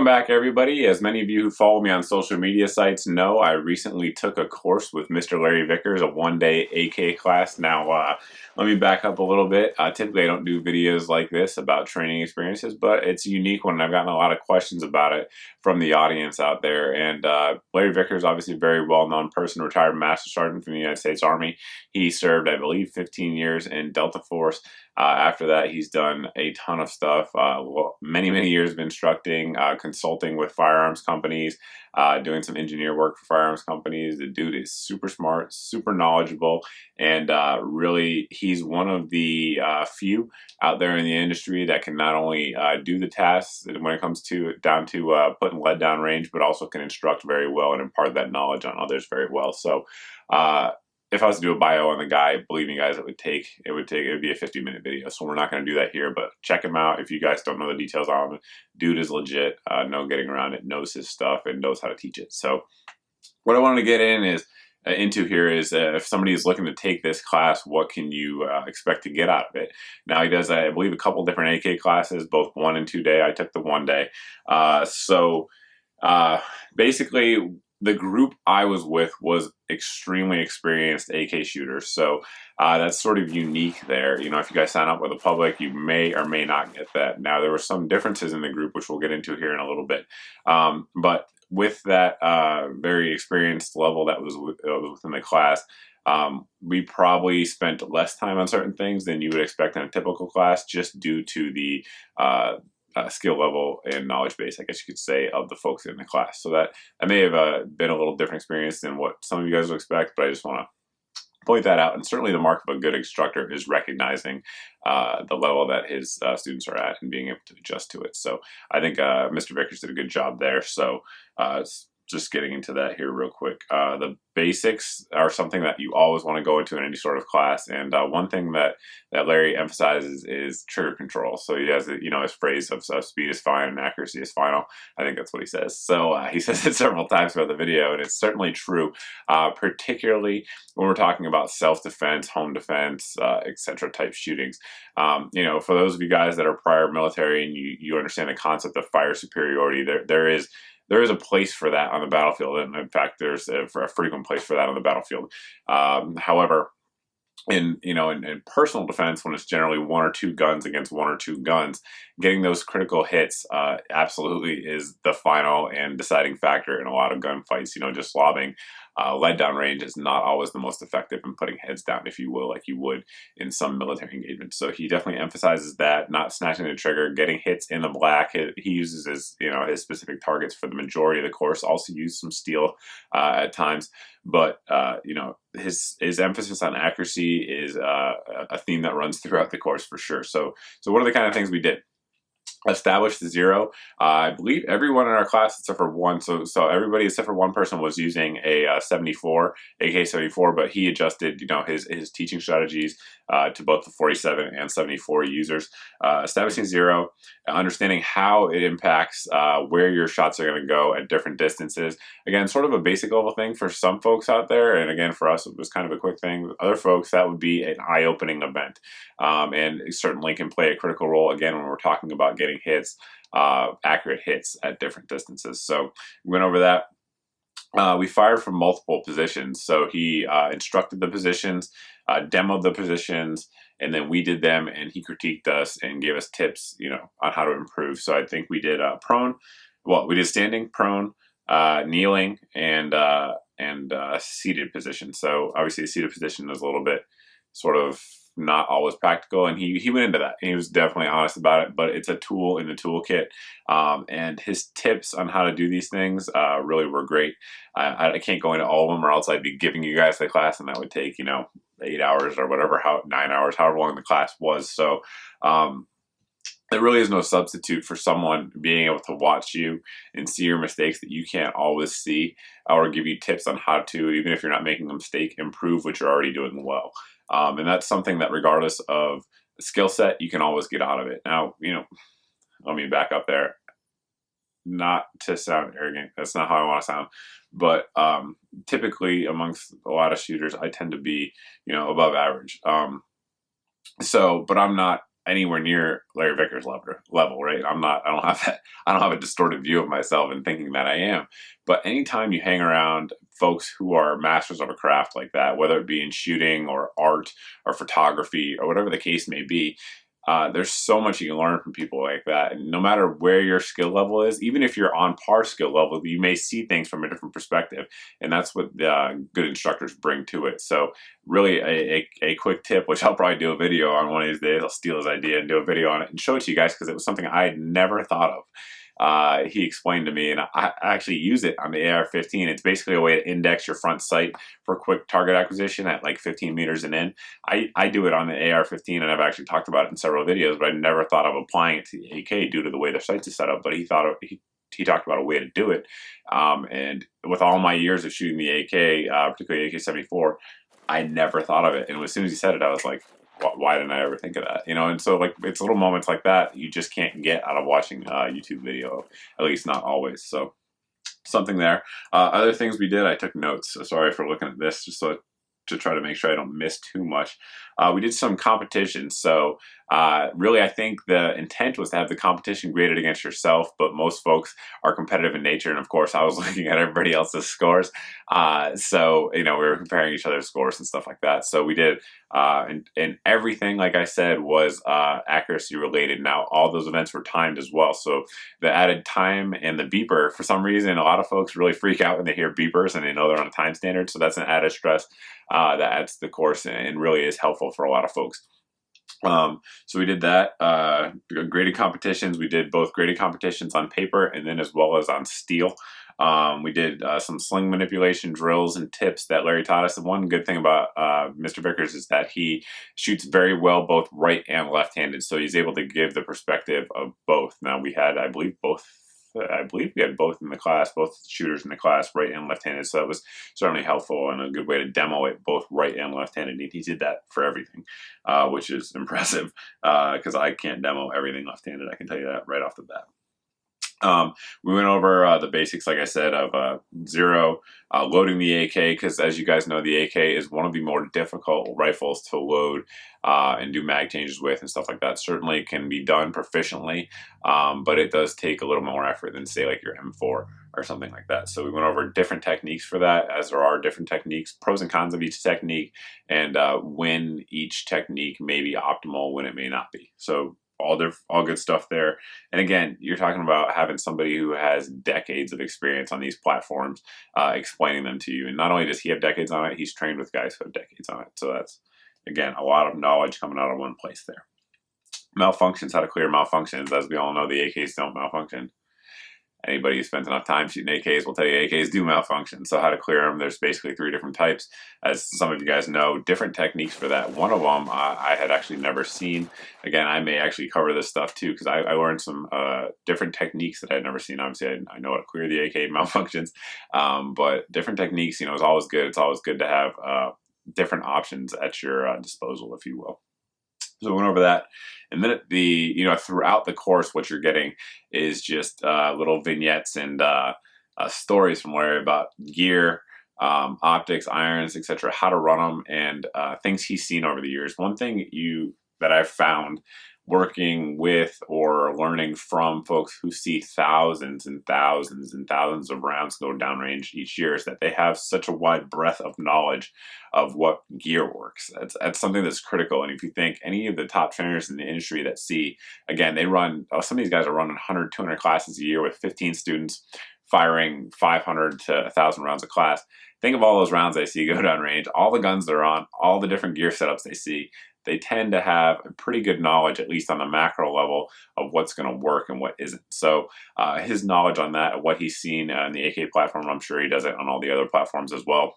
Welcome back, everybody. As many of you who follow me on social media sites know, I recently took a course with Mr. Larry Vickers, a one-day AK class. Now, let me back up a little bit. Typically, I don't do videos like this about training experiences, but it's a unique one, and I've gotten a lot of questions about it from the audience out there. And Larry Vickers, obviously a very well-known person, retired Master Sergeant from the United States Army. He served, I believe, 15 years in Delta Force. After that, he's done a ton of stuff. Many years of instructing, consulting with firearms companies, doing some engineer work for firearms companies. The dude is super smart, super knowledgeable, and really, he's one of the few out there in the industry that can not only do the tasks when it comes to putting lead down range, but also can instruct very well and impart that knowledge on others very well. So, if I was to do a bio on the guy, believe me, guys, it would be a 50-minute video. So we're not going to do that here, but check him out. If you guys don't know the details on him, dude is legit. No getting around it, knows his stuff and knows how to teach it. So what I wanted to get into here is if somebody is looking to take this class, what can you expect to get out of it? Now, he does, I believe, a couple different AK classes, both 1 and 2 day. I took the 1 day. Basically, the group I was with was extremely experienced AK shooters. So that's sort of unique there. You know, if you guys sign up with the public, you may or may not get that. Now, there were some differences in the group, which we'll get into here in a little bit. But with that very experienced level that was within the class, we probably spent less time on certain things than you would expect in a typical class, just due to the skill level and knowledge base, I guess you could say, of the folks in the class. So that may have been a little different experience than what some of you guys would expect, but I just want to point that out. And certainly the mark of a good instructor is recognizing the level that his students are at and being able to adjust to it. So I think Mr. Vickers did a good job there. So just getting into that here real quick. The basics are something that you always want to go into in any sort of class. And one thing that Larry emphasizes is trigger control. So he has, his phrase of speed is fine and accuracy is final. I think that's what he says. So he says it several times throughout the video, and it's certainly true, particularly when we're talking about self-defense, home defense, etc. type shootings. For those of you guys that are prior military and you understand the concept of fire superiority, there is a place for that on the battlefield, and in fact, there's a frequent place for that on the battlefield. However, in personal defense, when it's generally 1 or 2 guns against 1 or 2 guns, getting those critical hits absolutely is the final and deciding factor in a lot of gunfights. Just lobbing lead down range is not always the most effective in putting heads down, if you will, like you would in some military engagements. So he definitely emphasizes that, not snatching the trigger, getting hits in the black. He uses his specific targets for the majority of the course. Also used some steel at times, but his emphasis on accuracy is a theme that runs throughout the course for sure. So what are the kind of things we did? Established the zero. I believe everyone in our class except for one, so everybody except for one person was using a AK-74, but he adjusted his teaching strategies to both the 47 and 74 users. Establishing zero, understanding how it impacts where your shots are going to go at different distances. Again, sort of a basic level thing for some folks out there, and again for us it was kind of a quick thing. Other folks, that would be an eye-opening event, and it certainly can play a critical role again when we're talking about getting hits, accurate hits at different distances. So we went over that. We fired from multiple positions. So he instructed the positions, demoed the positions, and then we did them, and he critiqued us and gave us tips, on how to improve. So I think we did prone. Well, we did standing, prone, kneeling, and seated position. So obviously the seated position is a little bit sort of not always practical, and he went into that. He was definitely honest about it, but it's a tool in the toolkit, and his tips on how to do these things really were great. I can't go into all of them, or else I'd be giving you guys the class, and that would take 8 hours or whatever, 9 hours, however long the class was. So there really is no substitute for someone being able to watch you and see your mistakes that you can't always see, or give you tips on how to, even if you're not making a mistake, improve what you're already doing well. And that's something that regardless of the skill set, you can always get out of it. Now, let me back up there. Not to sound arrogant, that's not how I want to sound, but typically amongst a lot of shooters, I tend to be, above average. But I'm not anywhere near Larry Vickers level, right? I don't have that, I don't have a distorted view of myself and thinking that I am. But anytime you hang around folks who are masters of a craft like that, whether it be in shooting or art or photography or whatever the case may be, there's so much you can learn from people like that. And no matter where your skill level is, even if you're on par skill level, you may see things from a different perspective. And that's what good instructors bring to it. So really a quick tip, which I'll probably do a video on one of these days. I'll steal his idea and do a video on it and show it to you guys, because it was something I had never thought of. He explained to me, and I actually use it on the AR-15. It's basically a way to index your front sight for quick target acquisition at like 15 meters and in. I do it on the AR-15, and I've actually talked about it in several videos, but I never thought of applying it to the AK due to the way their sights is set up. But he talked about a way to do it. And with all my years of shooting the AK, particularly AK-74, I never thought of it. And as soon as he said it, I was like, why didn't I ever think of that? You know, and so like it's little moments like that you just can't get out of watching YouTube video, at least not always. So something there. Other things we did, I took notes. So sorry for looking at this, just so to try to make sure I don't miss too much. We did some competitions. So really, I think the intent was to have the competition graded against yourself, but most folks are competitive in nature. And of course, I was looking at everybody else's scores. So, you know, we were comparing each other's scores and stuff like that. So we did, and everything, like I said, was accuracy related. Now, all those events were timed as well. So the added time and the beeper, for some reason, a lot of folks really freak out when they hear beepers and they know they're on a time standard. So that's an added stress that adds to the course and really is helpful for a lot of folks. So we did that, graded competitions. We did both graded competitions on paper and then as well as on steel. We did some sling manipulation drills and tips that Larry taught us. And one good thing about Mr. Vickers is that he shoots very well both right and left-handed, so he's able to give the perspective of both. Now we had, I believe we had both in the class, both shooters in the class, right and left-handed. So that was certainly helpful and a good way to demo it both right and left-handed. He did that for everything, which is impressive because I can't demo everything left-handed. I can tell you that right off the bat. We went over the basics, like I said, of zero, loading the AK, because as you guys know, the AK is one of the more difficult rifles to load and do mag changes with and stuff like that. Certainly can be done proficiently, but it does take a little more effort than, say, like your M4 or something like that. So we went over different techniques for that, as there are different techniques, pros and cons of each technique, and when each technique may be optimal, when it may not be. So all good stuff there. And again, you're talking about having somebody who has decades of experience on these platforms explaining them to you. And not only does he have decades on it, he's trained with guys who have decades on it. So that's, again, a lot of knowledge coming out of one place there. Malfunctions, how to clear malfunctions. As we all know, the AKs don't malfunction. Anybody who spends enough time shooting AKs will tell you AKs do malfunction. So how to clear them, there's basically 3 different types. As some of you guys know, different techniques for that. One of them I had actually never seen. Again, I may actually cover this stuff too, because I learned some different techniques that I'd never seen. Obviously, I know how to clear the AK malfunctions, but different techniques, you know, is always good. It's always good to have different options at your disposal, if you will. So we went over that. And then throughout the course, what you're getting is just little vignettes and stories from Larry about gear, optics, irons, etc., how to run them, and things he's seen over the years. One thing that I've found working with or learning from folks who see thousands and thousands and thousands of rounds go downrange each year is that they have such a wide breadth of knowledge of what gear works. That's something that's critical. And if you think any of the top trainers in the industry that see, again, they run, some of these guys are running 100, 200 classes a year with 15 students firing 500 to 1,000 rounds a class. Think of all those rounds they see go downrange, all the guns they're on, all the different gear setups they see. They tend to have a pretty good knowledge, at least on the macro level, of what's going to work and what isn't. So his knowledge on that, what he's seen on the AK platform, I'm sure he does it on all the other platforms as well,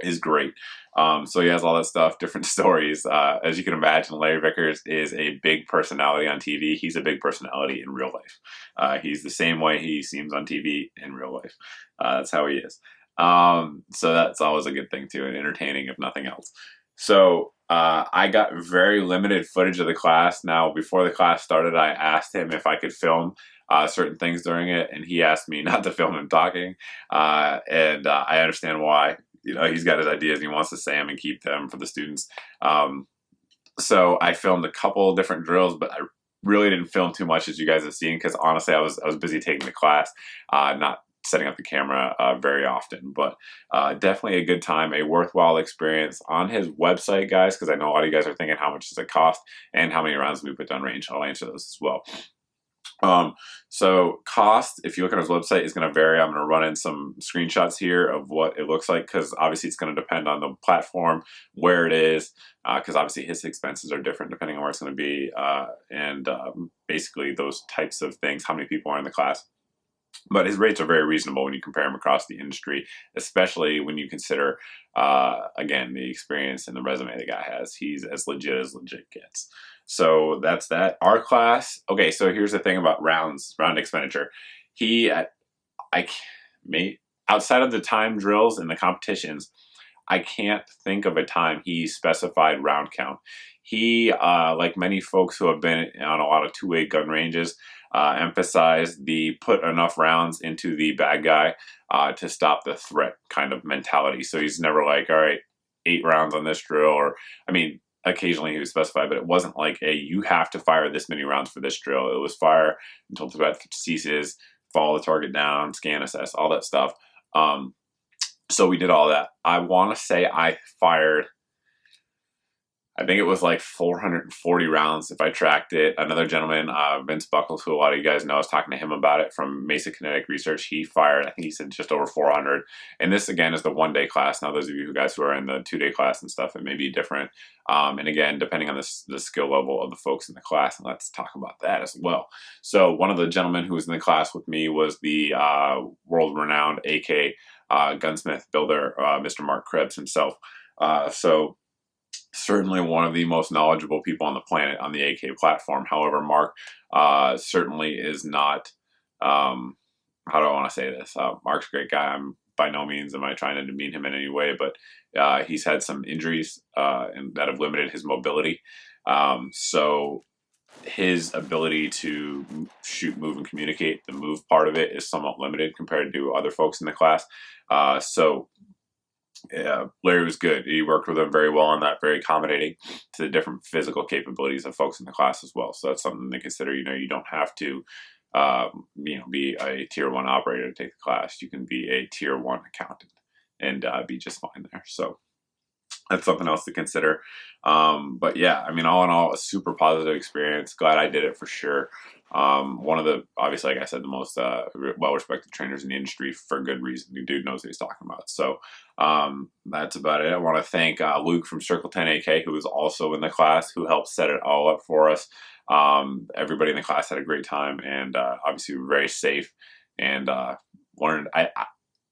is great. So he has all that stuff, different stories. As you can imagine, Larry Vickers is a big personality on TV. He's a big personality in real life. He's the same way he seems on TV in real life. That's how he is. So that's always a good thing too, and entertaining if nothing else. So I got very limited footage of the class. Now, before the class started, I asked him if I could film certain things during it, and he asked me not to film him talking, and I understand why. You know, he's got his ideas and he wants to say them and keep them for the students. So I filmed a couple different drills, but I really didn't film too much, as you guys have seen, because honestly, I was busy taking the class, not setting up the camera very often. But definitely a good time, a worthwhile experience. On his website, guys, because I know a lot of you guys are thinking how much does it cost and how many rounds we put down range. I'll answer those as well. So cost, if you look at his website, is going to vary. I'm going to run in some screenshots here of what it looks like, because obviously it's going to depend on the platform, where it is, because obviously his expenses are different depending on where it's going to be, and basically those types of things, how many people are in the class. But his rates are very reasonable when you compare them across the industry, especially when you consider, again, the experience and the resume the guy has. He's as legit gets. So that's that. Our class, okay, so here's the thing about round expenditure. Outside of the time drills and the competitions, I can't think of a time he specified round count. He, like many folks who have been on a lot of two-way gun ranges, emphasized the put enough rounds into the bad guy to stop the threat kind of mentality. So he's never like, all right, 8 rounds on this drill, or, I mean, occasionally he was specified, but it wasn't like, hey, you have to fire this many rounds for this drill. It was fire until the threat ceases, follow the target down, scan, assess, all that stuff. So we did all that. I want to say I fired, I think it was like 440 rounds if I tracked it. Another gentleman, Vince Buckles, who a lot of you guys know, I was talking to him about it from Mesa Kinetic Research. He fired, I think he said just over 400. And this again is the 1-day class. Now those of you guys who are in the 2-day class and stuff, it may be different. And again, depending on the skill level of the folks in the class, and let's talk about that as well. So one of the gentlemen who was in the class with me was the world-renowned AK gunsmith builder, Mr. Mark Krebs himself. So certainly one of the most knowledgeable people on the planet on the AK platform. However, Mark certainly is not, how do I want to say this? Mark's a great guy. I'm by no means am I trying to demean him in any way, but he's had some injuries and that have limited his mobility. So his ability to shoot, move, and communicate, the move part of it is somewhat limited compared to other folks in the class. Yeah, Larry was good. He worked with him very well on that, very accommodating to the different physical capabilities of folks in the class as well. So that's something to consider. You know, you don't have to, be a tier 1 operator to take the class. You can be a tier 1 accountant and be just fine there. So that's something else to consider. But yeah, I mean, all in all, a super positive experience. Glad I did it for sure. One of the, obviously, like I said, the most well-respected trainers in the industry for good reason. The dude knows what he's talking about. So that's about it. I want to thank Luke from Circle 10 AK, who was also in the class, who helped set it all up for us. Everybody in the class had a great time, and obviously we were very safe, and learned.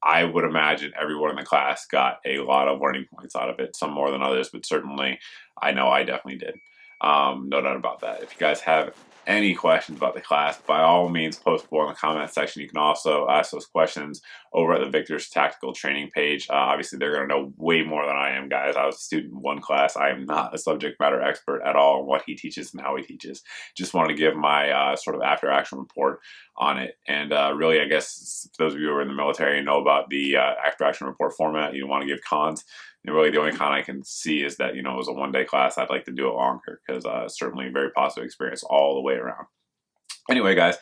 I would imagine everyone in the class got a lot of learning points out of it, some more than others, but certainly I know I definitely did. No doubt about that. If you guys have any questions about the class, by all means, post below in the comment section. You can also ask those questions over at the Vickers Tactical Training page. Obviously, they're going to know way more than I am, guys. I was a student in one class. I am not a subject matter expert at all on what he teaches and how he teaches. Just wanted to give my sort of after-action report on it. And really, I guess, for those of you who are in the military and know about the after-action report format, you want to give cons. And really, the only con I can see is that, it was a 1-day class. I'd like to do it longer because certainly a very positive experience all the way around. Anyway, guys,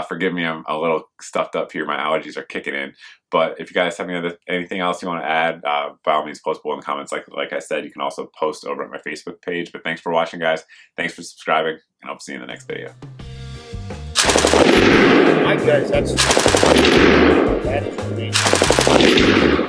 forgive me, I'm a little stuffed up here. My allergies are kicking in. But if you guys have anything else you want to add, by all means, post below in the comments. Like I said, you can also post over at my Facebook page. But thanks for watching, guys. Thanks for subscribing, and I'll see you in the next video. My guys, that is